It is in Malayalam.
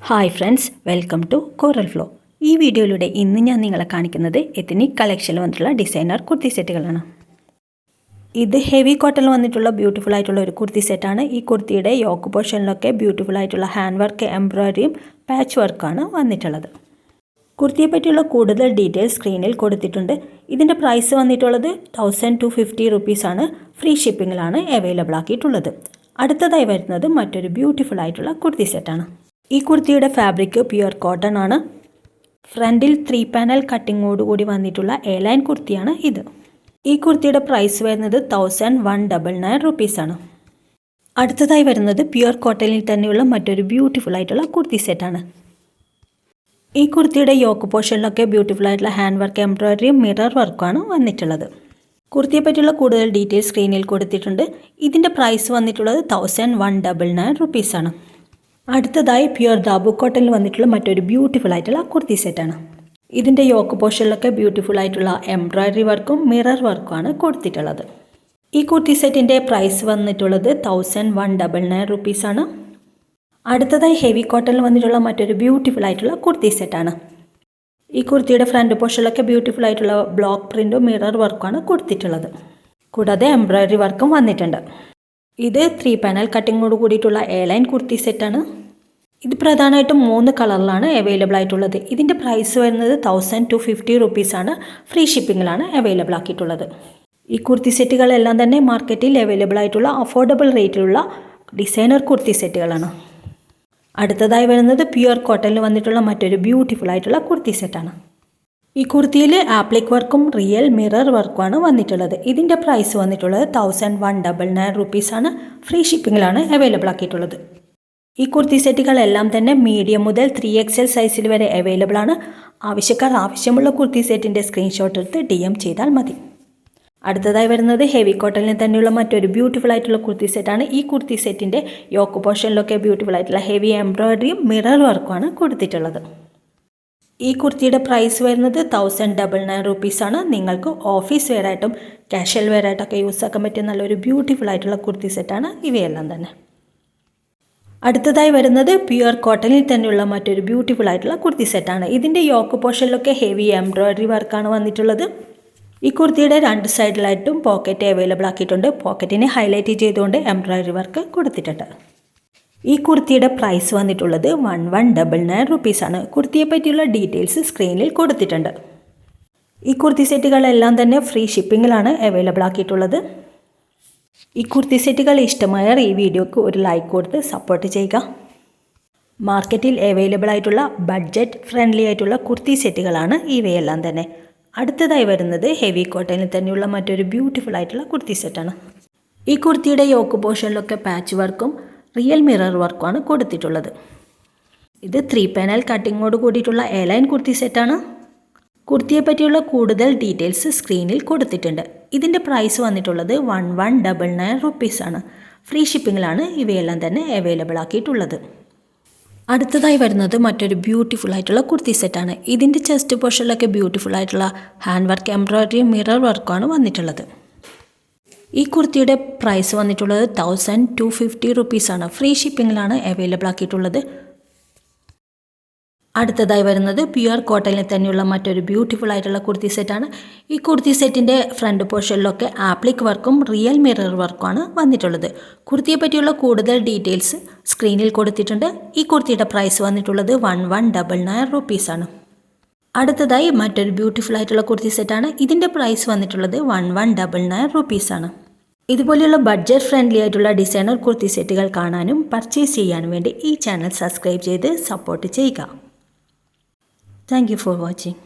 Hi friends, welcome to Coral Flow. ഈ വീഡിയോയിലൂടെ ഇന്ന് ഞാൻ നിങ്ങളെ കാണിക്കുന്നത് എത്നിക് കളക്ഷനിൽ വന്നിട്ടുള്ള ഡിസൈനർ കുർത്തി സെറ്റുകളാണ്. ഇത് ഹെവി കോട്ടണിൽ വന്നിട്ടുള്ള ബ്യൂട്ടിഫുൾ ആയിട്ടുള്ള ഒരു കുർത്തി സെറ്റാണ്. ഈ കുർത്തിയുടെ യോക്ക് പോർഷനിലൊക്കെ ബ്യൂട്ടിഫുൾ ആയിട്ടുള്ള ഹാൻഡ് വർക്ക്, എംബ്രോയിഡറിയും പാച്ച് വർക്കാണ് വന്നിട്ടുള്ളത്. കുർത്തിയെ പറ്റിയുള്ള കൂടുതൽ ഡീറ്റെയിൽസ് സ്ക്രീനിൽ കൊടുത്തിട്ടുണ്ട്. ഇതിൻ്റെ പ്രൈസ് വന്നിട്ടുള്ളത് 1250 റുപ്പീസാണ്. ഫ്രീ ഷിപ്പിങ്ങിലാണ് അവൈലബിൾ ആക്കിയിട്ടുള്ളത്. അടുത്തതായി വരുന്നത് മറ്റൊരു ബ്യൂട്ടിഫുൾ ആയിട്ടുള്ള കുർത്തി സെറ്റാണ്. ഈ കുർത്തിയുടെ ഫാബ്രിക് പ്യുവർ കോട്ടൺ ആണ്. ഫ്രണ്ടിൽ 3 പാനൽ കട്ടിങ്ങോടുകൂടി വന്നിട്ടുള്ള എ-ലൈൻ കുർത്തിയാണ് ഇത്. ഈ കുർത്തിയുടെ പ്രൈസ് വരുന്നത് 1199 റുപ്പീസാണ്. അടുത്തതായി വരുന്നത് പ്യുവർ കോട്ടണിൽ തന്നെയുള്ള മറ്റൊരു ബ്യൂട്ടിഫുൾ ആയിട്ടുള്ള കുർത്തി സെറ്റാണ്. ഈ കുർത്തിയുടെ യോക്ക് പോർഷനിലൊക്കെ ബ്യൂട്ടിഫുൾ ആയിട്ടുള്ള ഹാൻഡ് വർക്ക്, എംബ്രോയിഡറിയും മിറർ വർക്കുമാണ് വന്നിട്ടുള്ളത്. കുർത്തിയെ പറ്റിയുള്ള കൂടുതൽ ഡീറ്റെയിൽസ് സ്ക്രീനിൽ കൊടുത്തിട്ടുണ്ട്. ഇതിൻ്റെ പ്രൈസ് വന്നിട്ടുള്ളത് 1199 റുപ്പീസാണ്. അടുത്തതായി പ്യുവർ ദാബു കോട്ടണിൽ വന്നിട്ടുള്ള മറ്റൊരു ബ്യൂട്ടിഫുൾ ആയിട്ടുള്ള കുർത്തി സെറ്റാണ്. ഇതിൻ്റെ യോക്ക് പോർഷനിലൊക്കെ ബ്യൂട്ടിഫുൾ ആയിട്ടുള്ള എംബ്രോയിഡറി വർക്കും മിറർ വർക്കുമാണ് കൊടുത്തിട്ടുള്ളത്. ഈ കുർത്തി സെറ്റിൻ്റെ പ്രൈസ് വന്നിട്ടുള്ളത് 1199 റുപ്പീസാണ്. അടുത്തതായി ഹെവി കോട്ടണിൽ വന്നിട്ടുള്ള മറ്റൊരു ബ്യൂട്ടിഫുൾ ആയിട്ടുള്ള കുർത്തി സെറ്റാണ്. ഈ കുർത്തിയുടെ ഫ്രണ്ട് പോർഷനിലൊക്കെ ബ്യൂട്ടിഫുൾ ആയിട്ടുള്ള ബ്ലോക്ക് പ്രിൻറ്റും മിറർ വർക്കുമാണ് കൊടുത്തിട്ടുള്ളത്. കൂടാതെ എംബ്രോയിഡറി വർക്കും വന്നിട്ടുണ്ട്. ഇത് 3 പാനൽ കട്ടിങ്ങോട് കൂടിയിട്ടുള്ള എ-ലൈൻ കുർത്തി സെറ്റാണ്. ഇത് പ്രധാനമായിട്ടും 3 കളറിലാണ് അവൈലബിൾ ആയിട്ടുള്ളത്. ഇതിൻ്റെ പ്രൈസ് വരുന്നത് 1250 റുപ്പീസാണ്. ഫ്രീ ഷിപ്പിങ്ങിലാണ് അവൈലബിൾ ആക്കിയിട്ടുള്ളത്. ഈ കുർത്തി സെറ്റുകളെല്ലാം തന്നെ മാർക്കറ്റിൽ അവൈലബിൾ ആയിട്ടുള്ള അഫോർഡബിൾ റേറ്റിലുള്ള ഡിസൈനർ കുർത്തി സെറ്റുകളാണ്. അടുത്തതായി വരുന്നത് പ്യുവർ കോട്ടണിൽ വന്നിട്ടുള്ള മറ്റൊരു ബ്യൂട്ടിഫുൾ ആയിട്ടുള്ള കുർത്തി സെറ്റാണ്. ഈ കുർത്തിയിൽ ആപ്ലിക് വർക്കും റിയൽ മിറർ വർക്കുമാണ് വന്നിട്ടുള്ളത്. ഇതിൻ്റെ പ്രൈസ് വന്നിട്ടുള്ളത് 1199 റുപ്പീസാണ്. ഫ്രീ ഷിപ്പിങ്ങിലാണ് അവൈലബിൾ ആക്കിയിട്ടുള്ളത്. ഈ കുർത്തി സെറ്റുകളെല്ലാം തന്നെ മീഡിയം മുതൽ 3XL സൈസിൽ വരെ അവൈലബിൾ ആണ്. ആവശ്യക്കാർ ആവശ്യമുള്ള കുർത്തി സെറ്റിൻ്റെ സ്ക്രീൻഷോട്ട് എടുത്ത് DM ചെയ്താൽ മതി. അടുത്തതായി വരുന്നത് ഹെവി കോട്ടണിൽ തന്നെയുള്ള മറ്റൊരു ബ്യൂട്ടിഫുൾ ആയിട്ടുള്ള കുർത്തി സെറ്റാണ്. ഈ കുർത്തി സെറ്റിൻ്റെ യോക്ക് പോർഷനിലൊക്കെ ബ്യൂട്ടിഫുൾ ആയിട്ടുള്ള ഹെവി എംബ്രോയിഡറിയും മിറർ വർക്കുമാണ് കൊടുത്തിട്ടുള്ളത്. ഈ കുർത്തിയുടെ പ്രൈസ് വരുന്നത് 1099 റുപ്പീസാണ്. നിങ്ങൾക്ക് ഓഫീസ് വെയർ ആയിട്ടും കാഷ്വൽ വെയർ ആയിട്ടൊക്കെ യൂസ് ആക്കാൻ പറ്റിയ നല്ലൊരു ബ്യൂട്ടിഫുൾ ആയിട്ടുള്ള കുർത്തി സെറ്റാണ് ഇവയെല്ലാം തന്നെ. അടുത്തതായി വരുന്നത് പ്യുവർ കോട്ടണിൽ തന്നെയുള്ള മറ്റൊരു ബ്യൂട്ടിഫുൾ ആയിട്ടുള്ള കുർത്തി സെറ്റാണ്. ഇതിൻ്റെ യോക്ക് പോർഷനിലൊക്കെ ഹെവി എംബ്രോയിഡറി വർക്കാണ് വന്നിട്ടുള്ളത്. ഈ കുർത്തിയുടെ 2 സൈഡിലായിട്ടും പോക്കറ്റ് അവൈലബിൾ ആക്കിയിട്ടുണ്ട്. പോക്കറ്റിനെ ഹൈലൈറ്റ് ചെയ്തുകൊണ്ട് എംബ്രോയിഡറി വർക്ക് കൊടുത്തിട്ടുണ്ട്. ഈ കുർത്തിയുടെ പ്രൈസ് വന്നിട്ടുള്ളത് 1199 റുപ്പീസാണ്. കുർത്തിയെ പറ്റിയുള്ള ഡീറ്റെയിൽസ് സ്ക്രീനിൽ കൊടുത്തിട്ടുണ്ട്. ഈ കുർത്തി സെറ്റുകളെല്ലാം തന്നെ ഫ്രീ ഷിപ്പിങ്ങിലാണ് അവൈലബിൾ ആക്കിയിട്ടുള്ളത്. ഈ കുർത്തി സെറ്റുകൾ ഇഷ്ടമായാൽ ഈ വീഡിയോക്ക് ഒരു ലൈക്ക് കൊടുത്ത് സപ്പോർട്ട് ചെയ്യുക. മാർക്കറ്റിൽ അവൈലബിൾ ആയിട്ടുള്ള ബഡ്ജറ്റ് ഫ്രണ്ട്ലി ആയിട്ടുള്ള കുർത്തി സെറ്റുകളാണ് ഇവയെല്ലാം തന്നെ. അടുത്തതായി വരുന്നത് ഹെവി കോട്ടണിൽ തന്നെയുള്ള മറ്റൊരു ബ്യൂട്ടിഫുൾ ആയിട്ടുള്ള കുർത്തി സെറ്റാണ്. ഈ കുർത്തിയുടെ യോക്ക് പോർഷനിലൊക്കെ പാച്ച് വർക്കും റിയൽ മിറർ വർക്കുമാണ് കൊടുത്തിട്ടുള്ളത്. ഇത് 3 പാനൽ കട്ടിങ്ങോട് കൂടിയിട്ടുള്ള എ-ലൈൻ കുർത്തി സെറ്റാണ്. കുർത്തിയെ പറ്റിയുള്ള കൂടുതൽ ഡീറ്റെയിൽസ് സ്ക്രീനിൽ കൊടുത്തിട്ടുണ്ട്. ഇതിൻ്റെ പ്രൈസ് വന്നിട്ടുള്ളത് 1199 റുപ്പീസാണ്. ഫ്രീ ഷിപ്പിങ്ങിലാണ് ഇവയെല്ലാം തന്നെ അവൈലബിൾ ആക്കിയിട്ടുള്ളത്. അടുത്തതായി വരുന്നത് മറ്റൊരു ബ്യൂട്ടിഫുൾ ആയിട്ടുള്ള കുർത്തി സെറ്റാണ്. ഇതിൻ്റെ ചെസ്റ്റ് പോർഷനിലൊക്കെ ബ്യൂട്ടിഫുൾ ആയിട്ടുള്ള ഹാൻഡ് വർക്ക്, എംബ്രോയിഡറിയും മിറർ വർക്കുമാണ് വന്നിട്ടുള്ളത്. ഈ കുർത്തിയുടെ പ്രൈസ് വന്നിട്ടുള്ളത് 1250 റുപ്പീസാണ്. ഫ്രീ ഷിപ്പിങ്ങിലാണ് അവൈലബിൾ ആക്കിയിട്ടുള്ളത്. അടുത്തതായി വരുന്നത് പ്യുവർ കോട്ടണിൽ തന്നെയുള്ള മറ്റൊരു ബ്യൂട്ടിഫുൾ ആയിട്ടുള്ള കുർത്തി സെറ്റാണ്. ഈ കുർത്തി സെറ്റിൻ്റെ ഫ്രണ്ട് പോർഷനിലൊക്കെ ആപ്ലിക് വർക്കും റിയൽ മിറർ വർക്കുമാണ് വന്നിട്ടുള്ളത്. കുർത്തിയെ പറ്റിയുള്ള കൂടുതൽ ഡീറ്റെയിൽസ് സ്ക്രീനിൽ കൊടുത്തിട്ടുണ്ട്. ഈ കുർത്തിയുടെ പ്രൈസ് വന്നിട്ടുള്ളത് 1199 റുപ്പീസാണ്. അടുത്തതായി മറ്റൊരു ബ്യൂട്ടിഫുൾ ആയിട്ടുള്ള കുർത്തി സെറ്റാണ്. ഇതിൻ്റെ പ്രൈസ് വന്നിട്ടുള്ളത് 1199 റുപ്പീസാണ്. ഇതുപോലെയുള്ള ബഡ്ജറ്റ് ഫ്രണ്ട്ലി ആയിട്ടുള്ള ഡിസൈനർ കുർത്തി സെറ്റുകൾ കാണാനും പർച്ചേസ് ചെയ്യാനും വേണ്ടി ഈ ചാനൽ സബ്സ്ക്രൈബ് ചെയ്ത് സപ്പോർട്ട് ചെയ്യുക. Thank you for watching.